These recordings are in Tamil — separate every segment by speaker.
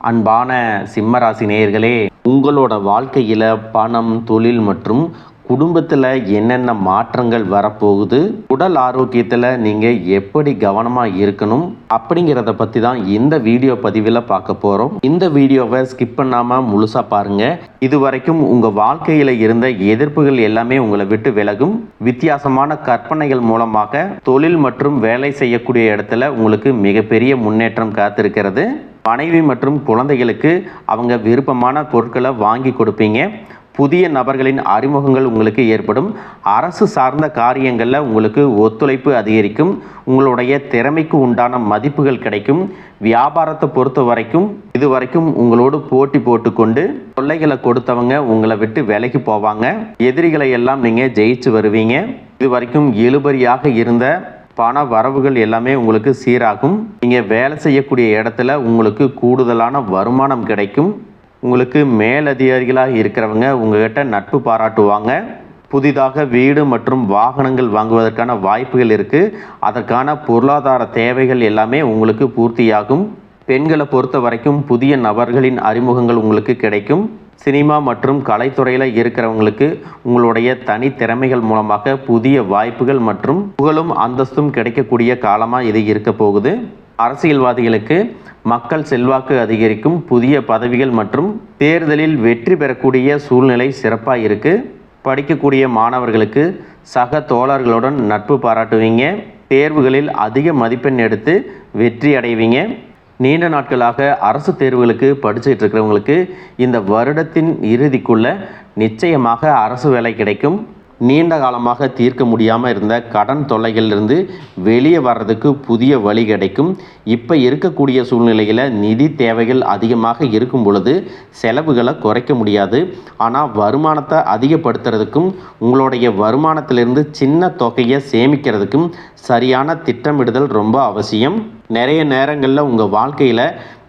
Speaker 1: அன்பான சிம்மராசி நேயர்களே, உங்களோட வாழ்க்கையில் பணம், தொழில் மற்றும் குடும்பத்தில் என்னென்ன மாற்றங்கள் வரப்போகுது, உடல் ஆரோக்கியத்தில் நீங்கள் எப்படி கவனமாக இருக்கணும் அப்படிங்கிறத பற்றி தான் இந்த வீடியோ பதிவில் பார்க்க போகிறோம். இந்த வீடியோவை ஸ்கிப் பண்ணாமல் முழுசாக பாருங்கள். இது வரைக்கும் உங்கள் வாழ்க்கையில் இருந்த எதிர்ப்புகள் எல்லாமே உங்களை விட்டு விலகும். வித்தியாசமான கற்பனைகள் மூலமாக தொழில் மற்றும் வேலை செய்யக்கூடிய இடத்துல உங்களுக்கு மிகப்பெரிய முன்னேற்றம் காத்திருக்கிறது. மனைவி மற்றும் குழந்தைகளுக்கு அவங்க விருப்பமான பொருட்களை வாங்கி கொடுப்பீங்க. புதிய நபர்களின் அறிமுகங்கள் உங்களுக்கு ஏற்படும். அரசு சார்ந்த காரியங்களில் உங்களுக்கு ஒத்துழைப்பு அதிகரிக்கும். உங்களுடைய திறமைக்கு உண்டான மதிப்புகள் கிடைக்கும். வியாபாரத்தை பொறுத்த வரைக்கும் இதுவரைக்கும் உங்களோடு போட்டி போட்டுக்கொண்டு தொல்லைகளை கொடுத்தவங்க உங்களை விட்டு விலகி போவாங்க. எதிரிகளை எல்லாம் நீங்கள் ஜெயிச்சு வருவீங்க. இதுவரைக்கும் இழுபறியாக இருந்த பண வரவுகள் எல்லாமே உங்களுக்கு சீராகும். நீங்கள் வேலை செய்யக்கூடிய இடத்துல உங்களுக்கு கூடுதலான வருமானம் கிடைக்கும். உங்களுக்கு மேலதிகாரிகளாக இருக்கிறவங்க உங்ககிட்ட நட்பு பாராட்டுவாங்க. புதிதாக வீடு மற்றும் வாகனங்கள் வாங்குவதற்கான வாய்ப்புகள் இருக்குது. அதற்கான பொருளாதார தேவைகள் எல்லாமே உங்களுக்கு பூர்த்தியாகும். பெண்களை பொறுத்த வரைக்கும் புதிய நபர்களின் அறிமுகங்கள் உங்களுக்கு கிடைக்கும். சினிமா மற்றும் கலைத்துறையில் இருக்கிறவங்களுக்கு உங்களுடைய தனி திறமைகள் மூலமாக புதிய வாய்ப்புகள் மற்றும் புகழும் அந்தஸ்தும் கிடைக்கக்கூடிய காலமாக இது இருக்க போகுது. அரசியல்வாதிகளுக்கு மக்கள் செல்வாக்கு அதிகரிக்கும். புதிய பதவிகள் மற்றும் தேர்தலில் வெற்றி பெறக்கூடிய சூழ்நிலை சிறப்பாக இருக்குது. படிக்கக்கூடிய மாணவர்களுக்கு சக தோழர்களுடன் நட்பு பாராட்டுவீங்க. தேர்வுகளில் அதிக மதிப்பெண் எடுத்து வெற்றி அடைவீங்க. நீண்ட நாட்களாக அரசு தேர்வுகளுக்கு படிச்சுட்டு இருக்கிறவங்களுக்கு இந்த வருடத்தின் இறுதிக்குள்ள நிச்சயமாக அரசு வேலை கிடைக்கும். நீண்ட காலமாக தீர்க்க முடியாமல் இருந்த கடன் தொல்லைகளிலிருந்து வெளியே வர்றதுக்கு புதிய வழி கிடைக்கும். இப்போ இருக்கக்கூடிய சூழ்நிலையில் நிதி தேவைகள் அதிகமாக இருக்கும் பொழுது செலவுகளை குறைக்க முடியாது. ஆனால் வருமானத்தை அதிகப்படுத்துறதுக்கும் உங்களுடைய வருமானத்திலிருந்து சின்ன தொகையை சேமிக்கிறதுக்கும் சரியான திட்டமிடுதல் ரொம்ப அவசியம். நிறைய நேரங்களில் உங்கள் வாழ்க்கையில்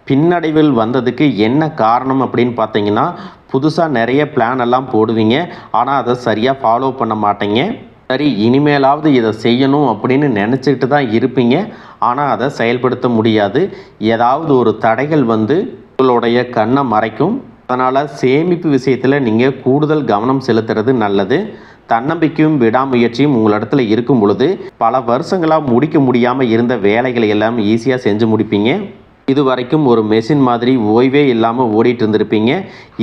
Speaker 1: பின்னடைவில் வந்ததுக்கு என்ன காரணம் அப்படின்னு பார்த்தீங்கன்னா, புதுசாக நிறைய பிளான் எல்லாம் போடுவீங்க. ஆனால் அதை சரியாக ஃபாலோ பண்ண மாட்டீங்க. சரி, இனிமேலாவது இதை செய்யணும் அப்படின்னு நினச்சிக்கிட்டு தான் இருப்பீங்க. ஆனால் அதை செயல்படுத்த முடியாது. ஏதாவது ஒரு தடைகள் வந்து உங்களுடைய கண்ணை மறைக்கும். அதனால் சேமிப்பு விஷயத்தில் நீங்கள் கூடுதல் கவனம் செலுத்துறது நல்லது. தன்னம்பிக்கையும் விடாமுயற்சியும் உங்களிடத்துல இருக்கும் பொழுது பல வருஷங்களாக முடிக்க முடியாமல் இருந்த வேலைகளை எல்லாம் ஈஸியாக செஞ்சு முடிப்பீங்க. இது வரைக்கும் ஒரு மெஷின் மாதிரி ஓய்வே இல்லாமல் ஓடிட்டு இருந்திருப்பீங்க.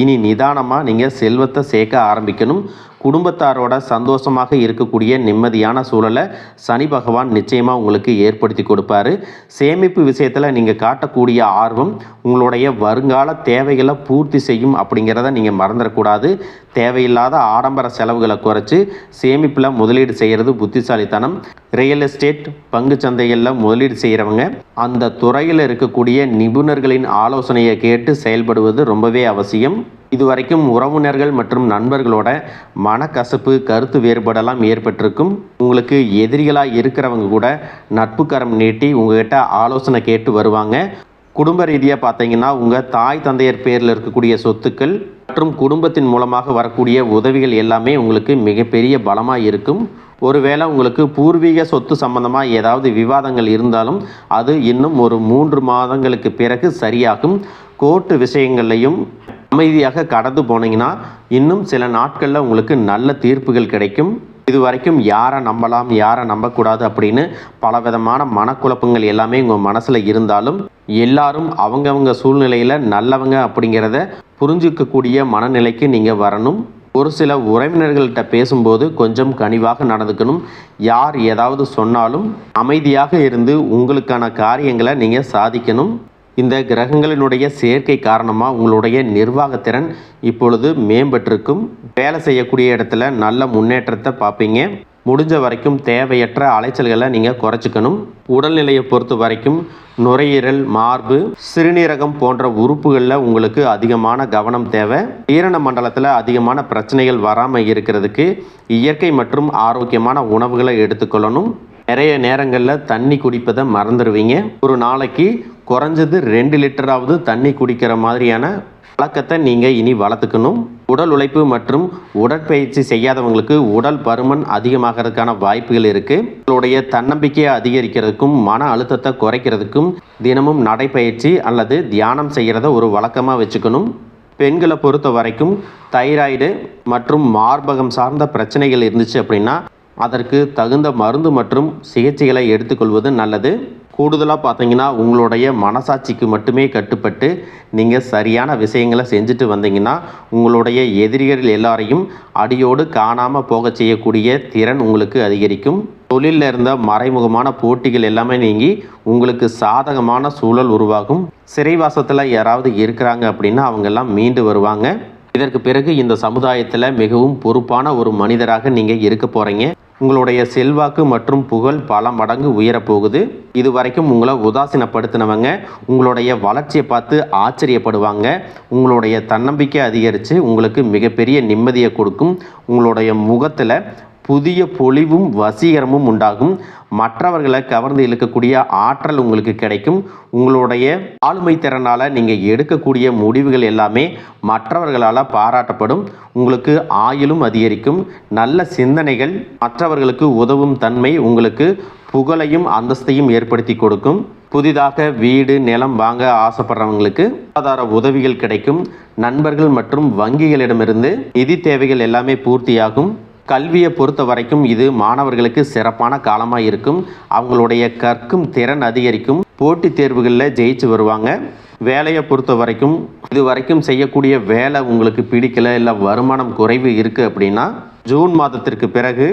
Speaker 1: இனி நிதானமாக நீங்கள் செல்வத்தை சேர்க்க ஆரம்பிக்கணும். குடும்பத்தாரோட சந்தோஷமாக இருக்கக்கூடிய நிம்மதியான சூழலை சனி பகவான் நிச்சயமாக உங்களுக்கு ஏற்படுத்தி கொடுப்பாரு. சேமிப்பு விஷயத்தில் நீங்கள் காட்டக்கூடிய ஆர்வம் உங்களுடைய வருங்கால தேவைகளை பூர்த்தி செய்யும் அப்படிங்கிறத நீங்கள் மறந்துடக்கூடாது. தேவையில்லாத ஆடம்பர செலவுகளை குறைச்சி சேமிப்பில் முதலீடு செய்கிறது புத்திசாலித்தனம். ரியல் எஸ்டேட், பங்கு சந்தைகளில் முதலீடு செய்கிறவங்க அந்த துறையில் இருக்கக்கூடிய நிபுணர்களின் ஆலோசனையை கேட்டு செயல்படுவது ரொம்பவே அவசியம். இதுவரைக்கும் உறவினர்கள் மற்றும் நண்பர்களோட மனக்கசப்பு, கருத்து வேறுபாடெல்லாம் ஏற்பட்டிருக்கும். உங்களுக்கு எதிரிகளாக இருக்கிறவங்க கூட நட்பு கரம் நீட்டி உங்ககிட்ட ஆலோசனை கேட்டு வருவாங்க. குடும்ப ரீதியாக பார்த்தீங்கன்னா உங்கள் தாய் தந்தையர் பேரில் இருக்கக்கூடிய சொத்துக்கள் மற்றும் குடும்பத்தின் மூலமாக வரக்கூடிய உதவிகள் எல்லாமே உங்களுக்கு மிகப்பெரிய பலமாக இருக்கும். ஒருவேளை உங்களுக்கு பூர்வீக சொத்து சம்பந்தமாக ஏதாவது விவாதங்கள் இருந்தாலும் அது இன்னும் ஒரு 3 மாதங்களுக்கு பிறகு சரியாகும். கோர்ட்டு விஷயங்கள்லையும் அமைதியாக கடந்து போனீங்கன்னா இன்னும் சில நாட்களில் உங்களுக்கு நல்ல தீர்ப்புகள் கிடைக்கும். இதுவரைக்கும் யாரை நம்பலாம், யாரை நம்பக்கூடாது அப்படின்னு பலவிதமான மனக்குழப்பங்கள் எல்லாமே உங்கள் மனசில் இருந்தாலும் எல்லாரும் அவங்கவங்க சூழ்நிலையில் நல்லவங்க அப்படிங்கிறத புரிஞ்சிக்கக்கூடிய மனநிலைக்கு நீங்கள் வரணும். ஒரு சில உறவினர்கள்ட்ட பேசும்போது கொஞ்சம் கனிவாக நடந்துக்கணும். யார் ஏதாவது சொன்னாலும் அமைதியாக இருந்து உங்களுக்கான காரியங்களை நீங்கள் சாதிக்கணும். இந்த கிரகங்களினுடைய சேர்க்கை காரணமாக உங்களுடைய நிர்வாகத்திறன் இப்பொழுது மேம்பட்டிருக்கும். வேலை செய்யக்கூடிய இடத்துல நல்ல முன்னேற்றத்தை பார்ப்பீங்க. முடிஞ்ச வரைக்கும் தேவையற்ற அலைச்சல்களை நீங்கள் குறைச்சிக்கணும். உடல்நிலையை பொறுத்த வரைக்கும் நுரையீரல், மார்பு, சிறுநீரகம் போன்ற உறுப்புகளில் உங்களுக்கு அதிகமான கவனம் தேவை. ஈரண மண்டலத்தில் அதிகமான பிரச்சனைகள் வராமல் இருக்கிறதுக்கு இயற்கை மற்றும் ஆரோக்கியமான உணவுகளை எடுத்துக்கொள்ளணும். நிறைய நேரங்களில் தண்ணி குடிப்பதை மறந்துடுவீங்க. ஒரு நாளைக்கு குறைஞ்சது 2 லிட்டராவது தண்ணி குடிக்கிற மாதிரியான பழக்கத்தை நீங்கள் இனி வளர்த்துக்கணும். உடல் உழைப்பு மற்றும் உடற்பயிற்சி செய்யாதவங்களுக்கு உடல் பருமன் அதிகமாகிறதுக்கான வாய்ப்புகள் இருக்குது. உங்களுடைய தன்னம்பிக்கையை அதிகரிக்கிறதுக்கும் மன அழுத்தத்தை குறைக்கிறதுக்கும் தினமும் நடைப்பயிற்சி அல்லது தியானம் செய்கிறத ஒரு வழக்கமாக வச்சுக்கணும். பெண்களை பொறுத்த வரைக்கும் தைராய்டு மற்றும் மார்பகம் சார்ந்த பிரச்சனைகள் இருந்துச்சு அப்படின்னா அதற்கு தகுந்த மருந்து மற்றும் சிகிச்சைகளை எடுத்துக்கொள்வது நல்லது. கூடுதலாக பார்த்தீங்கன்னா உங்களுடைய மனசாட்சிக்கு மட்டுமே கட்டுப்பட்டு நீங்கள் சரியான விஷயங்களை செஞ்சுட்டு வந்தீங்கன்னா உங்களுடைய எதிரிகள் எல்லாரையும் அடியோடு காணாமல் போக செய்யக்கூடிய திறன் உங்களுக்கு அதிகரிக்கும். தொழிலில் இருந்த மறைமுகமான போட்டிகள் எல்லாமே நீங்கி உங்களுக்கு சாதகமான சூழல் உருவாகும். சிறைவாசத்தில் யாராவது இருக்கிறாங்க அப்படின்னா அவங்கெல்லாம் மீண்டு வருவாங்க. இதற்கு பிறகு இந்த சமுதாயத்தில் மிகவும் பொறுப்பான ஒரு மனிதராக நீங்கள் இருக்க போகிறீங்க. உங்களுடைய செல்வாக்கு மற்றும் புகழ் பல மடங்கு உயரப்போகுது. இது வரைக்கும் உங்களை உதாசீனப்படுத்தினவங்க உங்களுடைய வளர்ச்சியை பார்த்து ஆச்சரியப்படுவாங்க. உங்களுடைய தன்னம்பிக்கை அதிகரித்து உங்களுக்கு மிகப்பெரிய நிம்மதியை கொடுக்கும். உங்களுடைய முகத்தில் புதிய பொலிவும் வசீகரமும் உண்டாகும். மற்றவர்களை கவர்ந்து இழுக்கக்கூடிய ஆற்றல் உங்களுக்கு கிடைக்கும். உங்களுடைய ஆளுமை திறனால் நீங்கள் எடுக்கக்கூடிய முடிவுகள் எல்லாமே மற்றவர்களால் பாராட்டப்படும். உங்களுக்கு ஆயுளும் அதிகரிக்கும். நல்ல சிந்தனைகள் மற்றவர்களுக்கு உதவும் தன்மை உங்களுக்கு புகழையும் அந்தஸ்தையும் ஏற்படுத்தி கொடுக்கும். புதிதாக வீடு நிலம் வாங்க ஆசைப்படுறவங்களுக்கு பொருளாதார உதவிகள் கிடைக்கும். நண்பர்கள் மற்றும் வங்கிகளிடமிருந்து நிதி தேவைகள் எல்லாமே பூர்த்தியாகும். கல்வியை பொறுத்த வரைக்கும் இது மாணவர்களுக்கு சிறப்பான காலமாக இருக்கும். அவங்களுடைய கற்கும் திறன் அதிகரிக்கும். போட்டித் தேர்வுகளில் ஜெயிச்சு வருவாங்க. வேலையை பொறுத்த வரைக்கும் இது வரைக்கும் செய்யக்கூடிய வேலை உங்களுக்கு பிடிக்கல இல்லை வருமானம் குறைவு இருக்குது அப்படின்னா ஜூன் மாதத்திற்கு பிறகு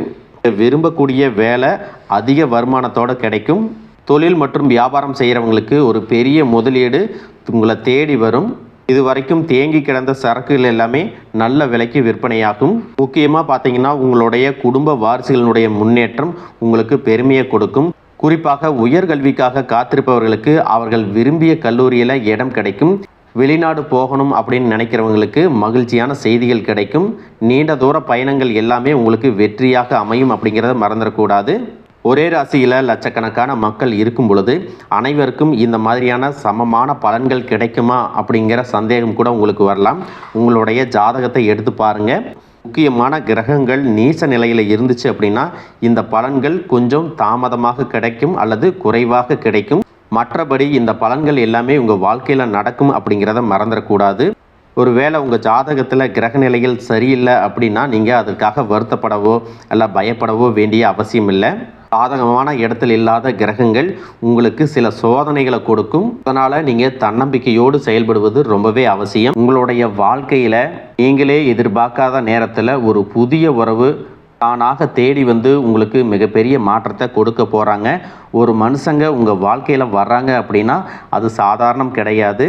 Speaker 1: விரும்பக்கூடிய வேலை அதிக வருமானத்தோடு கிடைக்கும். தொழில் மற்றும் வியாபாரம் செய்கிறவங்களுக்கு ஒரு பெரிய முதலீடு உங்களை தேடி வரும். இது வரைக்கும் தேங்கி கிடந்த சரக்குகள் எல்லாமே நல்ல விலைக்கு விற்பனையாகும். முக்கியமாக பார்த்தீங்கன்னா உங்களுடைய குடும்ப வாரிசுகளினுடைய முன்னேற்றம் உங்களுக்கு பெருமையை கொடுக்கும். குறிப்பாக உயர்கல்விக்காக காத்திருப்பவர்களுக்கு அவர்கள் விரும்பிய கல்லூரியில் இடம் கிடைக்கும். வெளிநாடு போகணும் அப்படின்னு நினைக்கிறவங்களுக்கு மகிழ்ச்சியான செய்திகள் கிடைக்கும். நீண்ட தூர பயணங்கள் எல்லாமே உங்களுக்கு வெற்றியாக அமையும் அப்படிங்கிறத மறந்துடக்கூடாது. ஒரே ராசியில் லட்சக்கணக்கான மக்கள் இருக்கும் பொழுது அனைவருக்கும் இந்த மாதிரியான சமமான பலன்கள் கிடைக்குமா அப்படிங்கிற சந்தேகம் கூட உங்களுக்கு வரலாம். உங்களுடைய ஜாதகத்தை எடுத்து பாருங்கள். முக்கியமான கிரகங்கள் நீச நிலையில் இருந்துச்சு அப்படின்னா இந்த பலன்கள் கொஞ்சம் தாமதமாக கிடைக்கும் அல்லது குறைவாக கிடைக்கும். மற்றபடி இந்த பலன்கள் எல்லாமே உங்கள் வாழ்க்கையில் நடக்கும் அப்படிங்கிறத மறந்துடக்கூடாது. ஒருவேளை உங்கள் ஜாதகத்தில் கிரக நிலைகள் சரியில்லை அப்படின்னா நீங்கள் அதற்காக வருத்தப்படவோ அல்ல பயப்படவோ வேண்டிய அவசியம் இல்லை. சாதகமான இடத்தில் இல்லாத கிரகங்கள் உங்களுக்கு சில சோதனைகளை கொடுக்கும். அதனால் நீங்கள் தன்னம்பிக்கையோடு செயல்படுவது ரொம்பவே அவசியம். உங்களுடைய வாழ்க்கையில் நீங்களே எதிர்பார்க்காத நேரத்தில் ஒரு புதிய உறவு தானாக தேடி வந்து உங்களுக்கு மிகப்பெரிய மாற்றத்தை கொடுக்க போகிறாங்க. ஒரு மனுஷங்க உங்கள் வாழ்க்கையில் வர்றாங்க அப்படின்னா அது சாதாரணம் கிடையாது.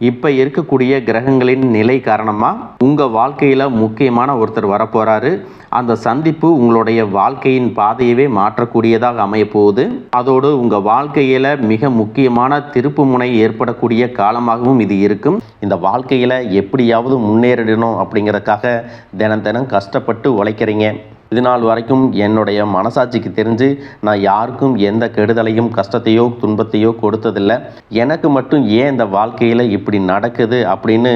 Speaker 1: இப்போ இருக்கக்கூடிய கிரகங்களின் நிலை காரணமாக உங்கள் வாழ்க்கையில் முக்கியமான ஒருத்தர் வரப்போகிறாரு. அந்த சந்திப்பு உங்களுடைய வாழ்க்கையின் பாதையவே மாற்றக்கூடியதாக அமையப்போகுது. அதோடு உங்கள் வாழ்க்கையில் மிக முக்கியமான திருப்பு முனை ஏற்படக்கூடிய காலமாகவும் இது இருக்கும். இந்த வாழ்க்கையில் எப்படியாவது முன்னேறிடணும் அப்படிங்கிறதுக்காக தினம் தினம் கஷ்டப்பட்டு உழைக்கிறீங்க. இது நாள் வரைக்கும் என்னுடைய மனசாட்சிக்கு தெரிஞ்சு நான் யாருக்கும் எந்த கெடுதலையும் கஷ்டத்தையோ துன்பத்தையோ கொடுத்ததில்லை. எனக்கு மட்டும் ஏன் இந்த வாழ்க்கையில் இப்படி நடக்குது அப்படின்னு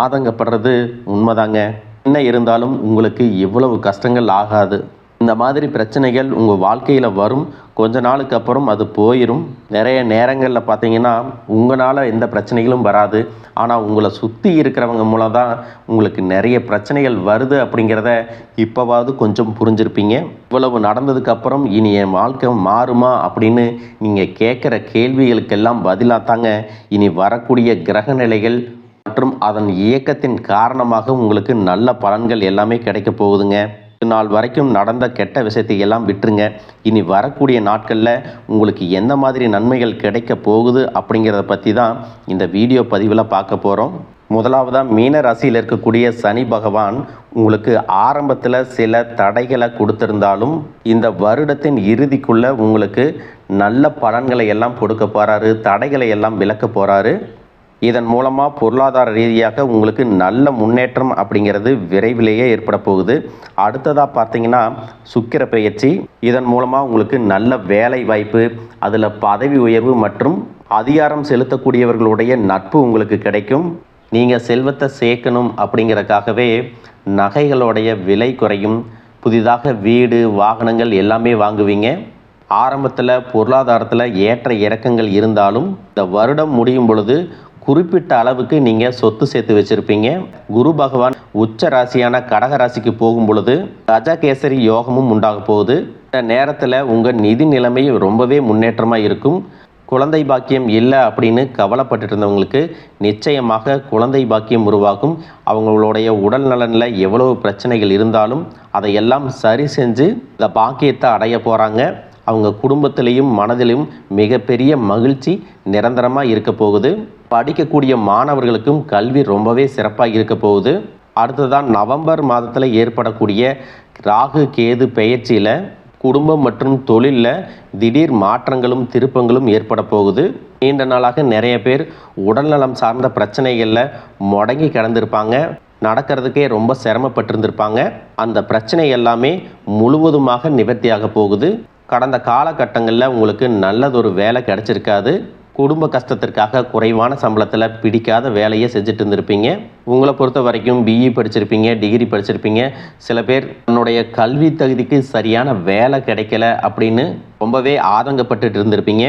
Speaker 1: ஆதங்கப்படுறது உண்மைதாங்க. என்ன இருந்தாலும் உங்களுக்கு இவ்வளவு கஷ்டங்கள் ஆகாது. இந்த மாதிரி பிரச்சனைகள் உங்கள் வாழ்க்கையில் வரும். கொஞ்ச நாளுக்கு அப்புறம் அது போயிடும். நிறைய நேரங்களில் பார்த்தீங்கன்னா உங்களால் எந்த பிரச்சனைகளும் வராது. ஆனால் உங்களை சுற்றி இருக்கிறவங்க மூலம் தான் உங்களுக்கு நிறைய பிரச்சனைகள் வருது அப்படிங்கிறத இப்போவாவது கொஞ்சம் புரிஞ்சிருப்பீங்க. இவ்வளவு நடந்ததுக்கப்புறம் இனி என் வாழ்க்கை மாறுமா அப்படின்னு நீங்கள் கேட்குற கேள்விகளுக்கெல்லாம் பதிலாக தாங்க இனி வரக்கூடிய கிரக நிலைகள் மற்றும் அதன் இயக்கத்தின் காரணமாக உங்களுக்கு நல்ல பலன்கள் எல்லாமே கிடைக்க போகுதுங்க. இது நாள் வரைக்கும் நடந்த கெட்ட விஷயத்தை எல்லாம் விட்டுருங்க. இனி வரக்கூடிய நாட்களில் உங்களுக்கு எந்த மாதிரி நன்மைகள் கிடைக்க போகுது அப்படிங்கிறத பற்றி தான் இந்த வீடியோ பதிவில் பார்க்க போகிறோம். முதலாவதாக மீன ராசியில் இருக்கக்கூடிய சனி பகவான் உங்களுக்கு ஆரம்பத்தில் சில தடைகளை கொடுத்திருந்தாலும் இந்த வருடத்தின் இறுதிக்குள்ளே உங்களுக்கு நல்ல பலன்களை எல்லாம் கொடுக்க போகிறாரு. தடைகளை எல்லாம் விலக்க போகிறாரு. இதன் மூலமாக பொருளாதார ரீதியாக உங்களுக்கு நல்ல முன்னேற்றம் அப்படிங்கிறது விரைவிலேயே ஏற்பட போகுது. அடுத்ததாக பார்த்தீங்கன்னா சுக்கிர பெயர்ச்சி. இதன் மூலமாக உங்களுக்கு நல்ல வேலை வாய்ப்பு, அதில் பதவி உயர்வு மற்றும் அதிகாரம் செலுத்தக்கூடியவர்களுடைய நட்பு உங்களுக்கு கிடைக்கும். நீங்கள் செல்வத்தை சேர்க்கணும் அப்படிங்கிறதுக்காகவே நகைகளுடைய விலை குறையும், புதிதாக வீடு வாகனங்கள் எல்லாமே வாங்குவீங்க. ஆரம்பத்தில் பொருளாதாரத்தில் ஏற்ற இறக்கங்கள் இருந்தாலும் இந்த வருடம் முடியும் பொழுது குறிப்பிட்ட அளவுக்கு நீங்கள் சொத்து சேர்த்து வச்சுருப்பீங்க. குரு பகவான் உச்ச ராசியான கடக ராசிக்கு போகும் பொழுது கஜகேசரி யோகமும் உண்டாக போகுது. இந்த நேரத்தில் உங்கள் நிதி நிலைமை ரொம்பவே முன்னேற்றமாக இருக்கும். குழந்தை பாக்கியம் இல்லை அப்படின்னு கவலைப்பட்டு இருந்தவங்களுக்கு நிச்சயமாக குழந்தை பாக்கியம் உருவாகும். அவங்களுடைய உடல் நலனில் எவ்வளவு பிரச்சனைகள் இருந்தாலும் அதையெல்லாம் சரி செஞ்சு இந்த பாக்கியத்தை அடைய போகிறாங்க. அவங்க குடும்பத்திலையும் மனதிலும் மிகப்பெரிய மகிழ்ச்சி நிரந்தரமாக இருக்க போகுது. படிக்கக்கூடிய மாணவர்களுக்கும் கல்வி ரொம்பவே சிறப்பாக இருக்க போகுது. அடுத்ததான் நவம்பர் மாதத்தில் ஏற்படக்கூடிய ராகு கேது பெயர்ச்சியில் குடும்பம் மற்றும் தொழிலில் திடீர் மாற்றங்களும் திருப்பங்களும் ஏற்பட போகுது. நீண்ட நாளாக நிறைய பேர் உடல்நலம் சார்ந்த பிரச்சனைகளில் முடங்கி கிடந்திருப்பாங்க. நடக்கிறதுக்கே ரொம்ப சிரமப்பட்டிருந்திருப்பாங்க. அந்த பிரச்சனை எல்லாமே முழுவதுமாக நிவர்த்தியாக போகுது. கடந்த காலகட்டங்களில் உங்களுக்கு நல்லதொரு வேலை கிடச்சிருக்காது. குடும்ப கஷ்டத்திற்காக குறைவான சம்பளத்தில் பிடிக்காத வேலையை செஞ்சுட்டு இருந்திருப்பீங்க. உங்களை பொறுத்த வரைக்கும் பிஇ படிச்சிருப்பீங்க, டிகிரி படிச்சிருப்பீங்க. சில பேர் தன்னுடைய கல்வி தகுதிக்கு சரியான வேலை கிடைக்கல அப்படின்னு ரொம்பவே ஆதங்கப்பட்டு இருந்திருப்பீங்க.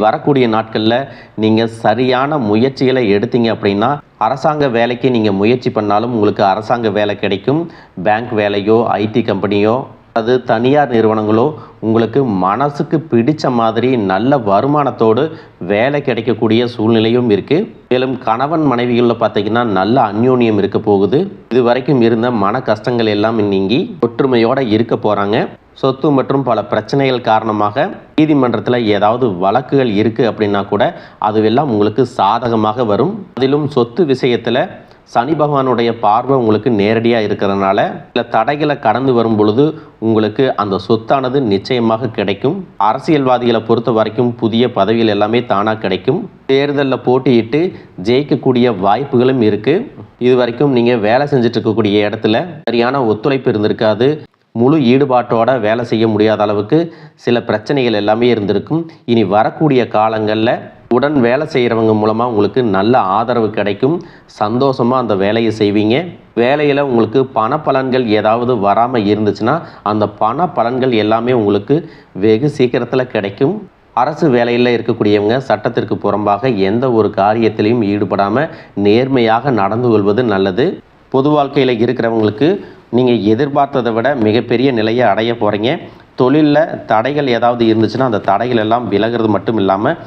Speaker 1: வரக்கூடிய நாட்களில் நீங்கள் சரியான முயற்சிகளை எடுத்தீங்க அப்படின்னா அரசாங்க வேலைக்கு நீங்கள் முயற்சி பண்ணாலும் உங்களுக்கு அரசாங்க வேலை கிடைக்கும். பேங்க் வேலையோ ஐடி கம்பெனியோ அது தனியார் நிறுவனங்களோ உங்களுக்கு மனசுக்கு பிடிச்ச மாதிரி நல்ல வருமானத்தோடு வேலை கிடைக்கக்கூடிய சூழ்நிலையும் இருக்குது. மேலும் கணவன் மனைவிகளில் பார்த்தீங்கன்னா நல்ல அந்யோன்யம் இருக்க போகுது. இது வரைக்கும் இருந்த மன கஷ்டங்கள் எல்லாம் நீங்கி ஒற்றுமையோடு இருக்க போகிறாங்க. சொத்து மற்றும் பல பிரச்சனைகள் காரணமாக நீதிமன்றத்தில் ஏதாவது வழக்குகள் இருக்குது அப்படின்னா கூட அதுவெல்லாம் உங்களுக்கு சாதகமாக வரும். அதிலும் சொத்து விஷயத்தில் சனி பகவானுடைய பார்வை உங்களுக்கு நேரடியாக இருக்கிறதுனால சில தடைகளை கடந்து வரும் பொழுது உங்களுக்கு அந்த சொத்தானது நிச்சயமாக கிடைக்கும். அரசியல்வாதிகளை பொறுத்த வரைக்கும் புதிய பதவிகள் எல்லாமே தானாக கிடைக்கும். தேர்தலில் போட்டியிட்டு ஜெயிக்கக்கூடிய வாய்ப்புகளும் இருக்குது. இது வரைக்கும் நீங்கள் வேலை செஞ்சுட்டு இருக்கக்கூடிய இடத்துல சரியான ஒத்துழைப்பு இருந்திருக்காது. முழு ஈடுபாட்டோட வேலை செய்ய முடியாத அளவுக்கு சில பிரச்சனைகள் எல்லாமே இருந்திருக்கும். இனி வரக்கூடிய காலங்களில் உடன் வேலை செய்கிறவங்க மூலமாக உங்களுக்கு நல்ல ஆதரவு கிடைக்கும். சந்தோஷமாக அந்த வேலையை செய்வீங்க. வேலையில் உங்களுக்கு பண பலன்கள் ஏதாவது வராமல் இருந்துச்சுன்னா அந்த பண பலன்கள் எல்லாமே உங்களுக்கு வெகு சீக்கிரத்தில் கிடைக்கும். அரசு வேலையில் இருக்கக்கூடியவங்க சட்டத்திற்கு புறம்பாக எந்த ஒரு காரியத்திலையும் ஈடுபடாமல் நேர்மையாக நடந்து கொள்வது நல்லது. பொது வாழ்க்கையில் இருக்கிறவங்களுக்கு நீங்கள் எதிர்பார்த்ததை விட மிகப்பெரிய நிலையை அடைய போகிறீங்க. தொழிலில் தடைகள் ஏதாவது இருந்துச்சுன்னா அந்த தடைகள் எல்லாம் விலகிறது மட்டும் இல்லாமல்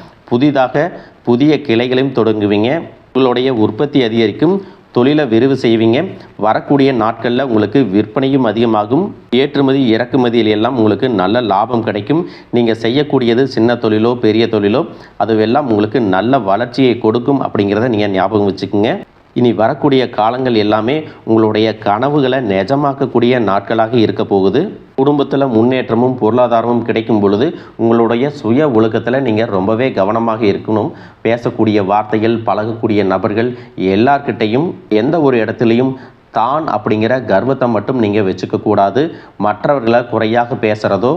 Speaker 1: புதிய கிளைகளையும் தொடங்குவீங்க. உங்களுடைய உற்பத்தி அதிகரிக்கும். தொழிலை விரிவு செய்வீங்க. வரக்கூடிய நாட்களில் உங்களுக்கு விற்பனையும் அதிகமாகும். ஏற்றுமதி இறக்குமதியில் எல்லாம் உங்களுக்கு நல்ல லாபம் கிடைக்கும். நீங்கள் செய்யக்கூடியது சின்ன தொழிலோ பெரிய தொழிலோ அதுவெல்லாம் உங்களுக்கு நல்ல வளர்ச்சியை கொடுக்கும் அப்படிங்கிறத நீங்கள் ஞாபகம் வச்சுக்கோங்க. இனி வரக்கூடிய காலங்கள் எல்லாமே உங்களுடைய கனவுகளை நிஜமாக்கக்கூடிய நாட்களாக இருக்க போகுது. குடும்பத்தில் முன்னேற்றமும் பொருளாதாரமும் கிடைக்கும் பொழுது உங்களுடைய சுய ஒழுக்கத்தில் நீங்கள் ரொம்பவே கவனமாக இருக்கணும். பேசக்கூடிய வார்த்தைகள், பழகக்கூடிய நபர்கள் எல்லார்கிட்டையும் எந்த ஒரு இடத்துலையும் தான் அப்படிங்கிற கர்வத்தை மட்டும் நீங்கள் வச்சுக்கக்கூடாது. மற்றவர்களை குறையாக பேசுகிறதோ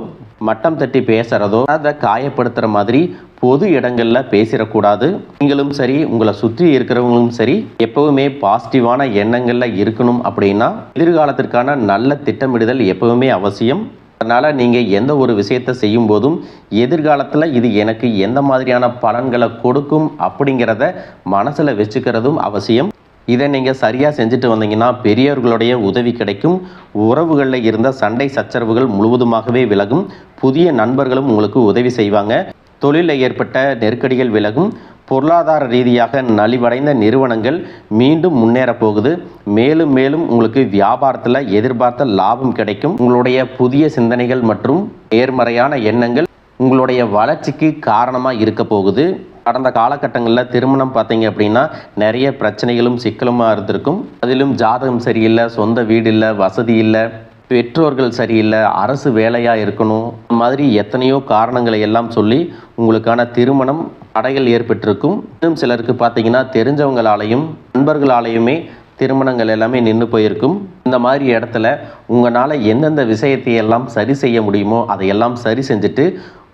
Speaker 1: மட்டம் தட்டி பேசுகிறதோ அதை காயப்படுத்துகிற மாதிரி பொது இடங்களில் பேசிடக்கூடாது. நீங்களும் சரி உங்களை சுற்றி இருக்கிறவங்களும் சரி எப்பவுமே பாசிட்டிவான எண்ணங்களில் இருக்கணும். அப்படின்னா எதிர்காலத்திற்கான நல்ல திட்டமிடுதல் எப்பவுமே அவசியம். அதனால் நீங்கள் எந்த ஒரு விஷயத்தை செய்யும் போதும் எதிர்காலத்தில் இது எனக்கு எந்த மாதிரியான பலன்களை கொடுக்கும் அப்படிங்கிறத மனசில் வச்சுக்கிறதும் அவசியம். இதை நீங்கள் சரியாக செஞ்சுட்டு வந்தீங்கன்னா பெரியவர்களுடைய உதவி கிடைக்கும். உறவுகளில் இருந்த சண்டை சச்சரவுகள் முழுவதுமாகவே விலகும். புதிய நண்பர்களும் உங்களுக்கு உதவி செய்வாங்க. தொழிலில் ஏற்பட்ட நெருக்கடிகள் விலகும். பொருளாதார ரீதியாக நலிவடைந்த நிறுவனங்கள் மீண்டும் முன்னேற போகுது. மேலும் மேலும் உங்களுக்கு வியாபாரத்தில் எதிர்பார்த்த லாபம் கிடைக்கும். உங்களுடைய புதிய சிந்தனைகள் மற்றும் நேர்மறையான எண்ணங்கள் உங்களுடைய வளர்ச்சிக்கு காரணமாக இருக்க போகுது. கடந்த காலகட்டங்களில் திருமணம் பார்த்தீங்க அப்படின்னா நிறைய பிரச்சனைகளும் சிக்கலுமாக இருந்திருக்கும். அதிலும் ஜாதகம் சரியில்லை, சொந்த வீடு இல்லை, வசதி இல்லை, பெற்றோர்கள் சரியில்லை, அரசு வேலையாக இருக்கணும், இந்த மாதிரி எத்தனையோ காரணங்களை எல்லாம் சொல்லி உங்களுக்கான திருமணம் தடைகள் ஏற்பட்டிருக்கும். இன்னும் சிலருக்கு பார்த்தீங்கன்னா தெரிஞ்சவங்களாலையும் நண்பர்களாலையுமே திருமணங்கள் எல்லாமே நின்று போயிருக்கும். இந்த மாதிரி இடத்துல உங்களால் எந்தெந்த விஷயத்தையெல்லாம் சரி செய்ய முடியுமோ அதையெல்லாம் சரி செஞ்சுட்டு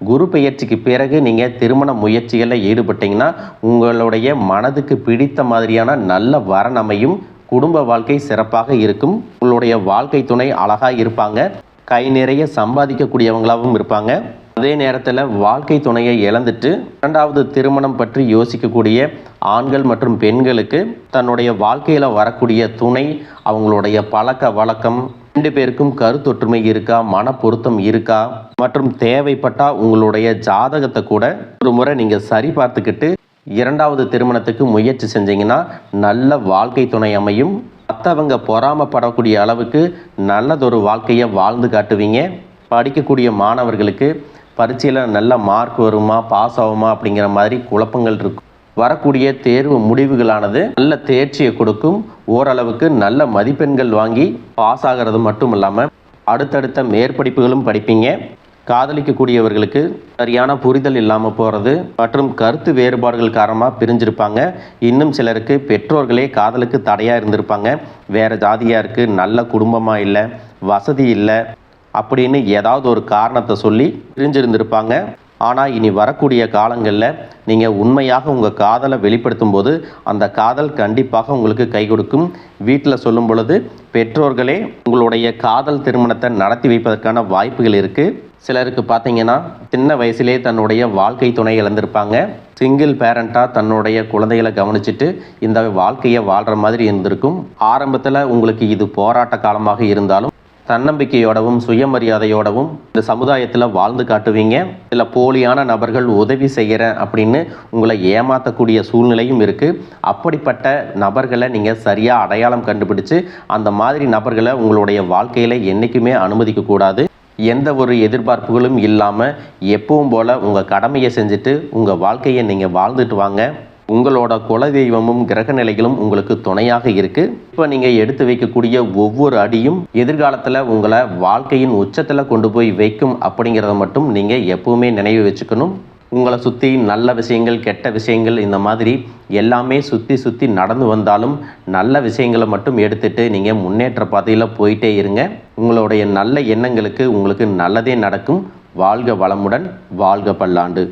Speaker 1: குரு பெயர்ச்சிக்கு பிறகு நீங்கள் திருமண முயற்சிகளில் ஈடுபட்டீங்கன்னா உங்களுடைய மனதுக்கு பிடித்த மாதிரியான நல்ல வரன் அமையும். குடும்ப வாழ்க்கை சிறப்பாக இருக்கும். உங்களுடைய வாழ்க்கை துணை அழகாக இருப்பாங்க. கை நிறைய சம்பாதிக்கக்கூடியவங்களாகவும் இருப்பாங்க. அதே நேரத்தில் வாழ்க்கை துணையை இழந்துட்டு இரண்டாவது திருமணம் பற்றி யோசிக்கக்கூடிய ஆண்கள் மற்றும் பெண்களுக்கு தன்னுடைய வாழ்க்கையில் வரக்கூடிய துணை, அவங்களுடைய பழக்க வழக்கம், 2 பேருக்கும் கருத்தொற்றுமை இருக்கா, மன பொருத்தம் இருக்கா மற்றும் தேவைப்பட்டால் உங்களுடைய ஜாதகத்தை கூட ஒரு முறை நீங்கள் சரி பார்த்துக்கிட்டு இரண்டாவது திருமணத்துக்கு முயற்சி செஞ்சீங்கன்னா நல்ல வாழ்க்கை துணை அமையும். மற்றவங்க பொறாமப்படக்கூடிய அளவுக்கு நல்லதொரு வாழ்க்கையை வாழ்ந்து காட்டுவீங்க. படிக்கக்கூடிய மாணவர்களுக்கு பரீட்சையில் நல்ல மார்க் வருமா, பாஸ் ஆகுமா அப்படிங்கிற மாதிரி குழப்பங்கள் இருக்கும். வரக்கூடிய தேர்வு முடிவுகளானது நல்ல தேர்ச்சியை கொடுக்கும். ஓரளவுக்கு நல்ல மதிப்பெண்கள் வாங்கி பாஸ் ஆகிறது மட்டும் இல்லாமல் அடுத்தடுத்த மேற்படிப்புகளும் படிப்பீங்க. காதலிக்கக்கூடியவர்களுக்கு சரியான புரிதல் இல்லாமல் போகிறது மற்றும் கருத்து வேறுபாடுகள் காரணமாக பிரிஞ்சிருப்பாங்க. இன்னும் சிலருக்கு பெற்றோர்களே காதலுக்கு தடையாக இருந்திருப்பாங்க. வேறு ஜாதியாக இருக்குது, நல்ல குடும்பமாக இல்லை, வசதி இல்லை அப்படின்னு ஏதாவது ஒரு காரணத்தை சொல்லி பிரிஞ்சிருந்திருப்பாங்க. ஆனால் இனி வரக்கூடிய காலங்களில் நீங்கள் உண்மையாக உங்கள் காதலை வெளிப்படுத்தும் போது அந்த காதல் கண்டிப்பாக உங்களுக்கு கை கொடுக்கும். வீட்டில் சொல்லும் பொழுது பெற்றோர்களே உங்களுடைய காதல் திருமணத்தை நடத்தி வைப்பதற்கான வாய்ப்புகள் இருக்குது. சிலருக்கு பார்த்தீங்கன்னா சின்ன வயசுலே தன்னுடைய வாழ்க்கை துணை இழந்திருப்பாங்க. சிங்கிள் பேரண்ட்டாக தன்னுடைய குழந்தைகளை கவனிச்சுட்டு இந்த வாழ்க்கையை வாழ்கிற மாதிரி இருந்திருக்கும். ஆரம்பத்தில் உங்களுக்கு இது போராட்ட காலமாக இருந்தாலும் தன்னம்பிக்கையோடவும் சுயமரியாதையோடவும் இந்த சமுதாயத்தில் வாழ்ந்து காட்டுவீங்க. சில போலியான நபர்கள் உதவி செய்கிறேன் அப்படின்னு உங்களை ஏமாற்றக்கூடிய சூழ்நிலையும் இருக்குது. அப்படிப்பட்ட நபர்களை நீங்கள் சரியாக அடையாளம் கண்டுபிடிச்சு அந்த மாதிரி நபர்களை உங்களுடைய வாழ்க்கையில் என்றைக்குமே அனுமதிக்கக்கூடாது. எந்த ஒரு எதிர்பார்ப்புகளும் இல்லாமல் எப்பவும் போல் உங்கள் கடமையை செஞ்சுட்டு உங்கள் வாழ்க்கையை நீங்கள் வாழ்ந்துட்டு வாங்க. உங்களோட குலதெய்வமும் கிரக நிலைகளும் உங்களுக்கு துணையாக இருக்குது. இப்போ நீங்கள் எடுத்து வைக்கக்கூடிய ஒவ்வொரு அடியும் எதிர்காலத்தில் உங்களை வாழ்க்கையின் உச்சத்தில் கொண்டு போய் வைக்கும் அப்படிங்கிறத மட்டும் நீங்கள் எப்பவுமே நினைவு வச்சுக்கணும். உங்களை சுற்றி நல்ல விஷயங்கள், கெட்ட விஷயங்கள் இந்த மாதிரி எல்லாமே சுற்றி நடந்து வந்தாலும் நல்ல விஷயங்களை மட்டும் எடுத்துகிட்டு நீங்கள் முன்னேற்ற பாதையில் போயிட்டே இருங்க. உங்களுடைய நல்ல எண்ணங்களுக்கு உங்களுக்கு நல்லதே நடக்கும். வாழ்க வளமுடன், வாழ்க பல்லாண்டு.